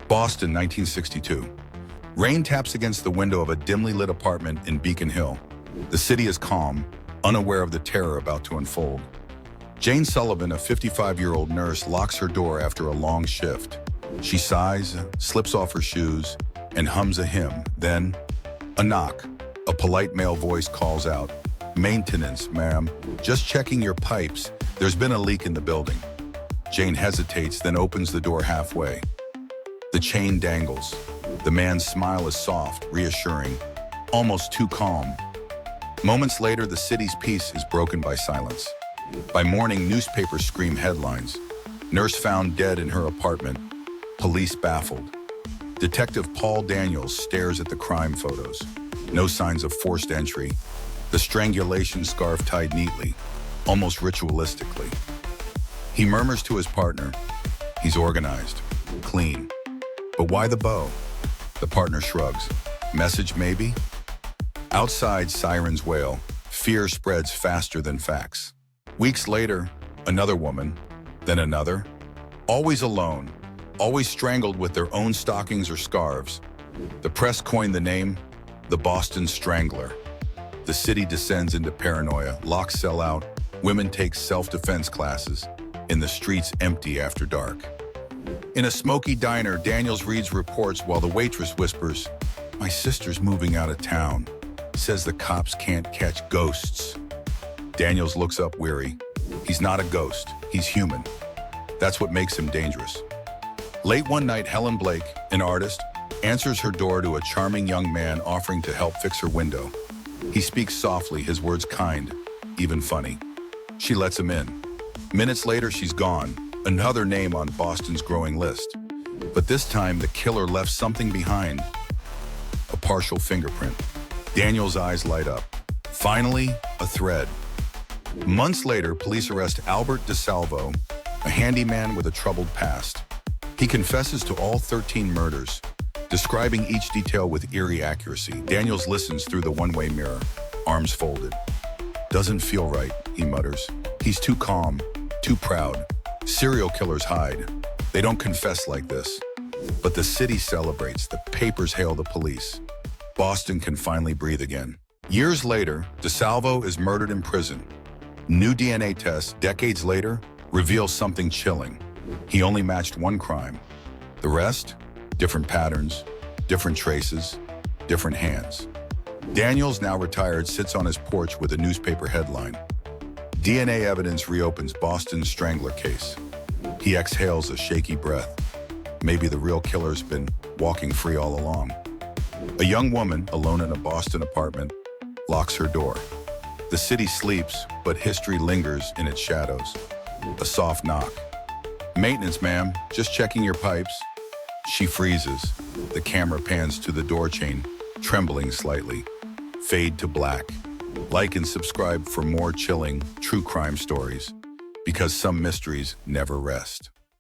Boston, 1962. Rain taps against the window of a dimly lit apartment in Beacon Hill. The city is calm, unaware of the terror about to unfold. Jane Sullivan, a 55-year-old nurse, locks her door after a long shift. She sighs, slips off her shoes, and hums a hymn. Then, a knock. A polite male voice calls out, "Maintenance, ma'am. Just checking your pipes. There's been a leak in the building." Jane hesitates, then opens the door halfway. The chain dangles. The man's smile is soft, reassuring, almost too calm. Moments later, the city's peace is broken by silence. By morning, newspapers scream headlines. Nurse found dead in her apartment. Police baffled. Detective Paul Daniels stares at the crime photos. No signs of forced entry. The strangulation scarf tied neatly, almost ritualistically. He murmurs to his partner. He's organized, clean. But why the bow? The partner shrugs. Message maybe? Outside, sirens wail. Fear spreads faster than facts. Weeks later, another woman, then another. Always alone, always strangled with their own stockings or scarves. The press coined the name, the Boston Strangler. The city descends into paranoia. Locks sell out. Women take self-defense classes. In the streets empty after dark. In a smoky diner, Daniels reads reports while the waitress whispers, "My sister's moving out of town. Says the cops can't catch ghosts." Daniels looks up weary. He's not a ghost. He's human. That's what makes him dangerous. Late one night, Helen Blake, an artist, answers her door to a charming young man offering to help fix her window. He speaks softly, his words kind, even funny. She lets him in. Minutes later, she's gone. Another name on Boston's growing list. But this time, the killer left something behind. A partial fingerprint. Daniel's eyes light up. Finally, a thread. Months later, police arrest Albert DeSalvo, a handyman with a troubled past. He confesses to all 13 murders, describing each detail with eerie accuracy. Daniels listens through the one-way mirror, arms folded. "Doesn't feel right," he mutters. He's too calm, too proud. Serial killers hide. They don't confess like this. But the city celebrates. The papers hail the police. Boston can finally breathe again. Years later, DeSalvo is murdered in prison. New DNA tests, decades later, reveal something chilling. He only matched one crime. The rest? Different patterns, different traces, different hands. Daniels, now retired, sits on his porch with a newspaper headline. DNA evidence reopens Boston's Strangler case. He exhales a shaky breath. Maybe the real killer's been walking free all along. A young woman, alone in a Boston apartment, locks her door. The city sleeps, but history lingers in its shadows. A soft knock. "Maintenance, ma'am. Just checking your pipes." She freezes. The camera pans to the door chain, trembling slightly. Fade to black. Like and subscribe for more chilling, true crime stories, because some mysteries never rest.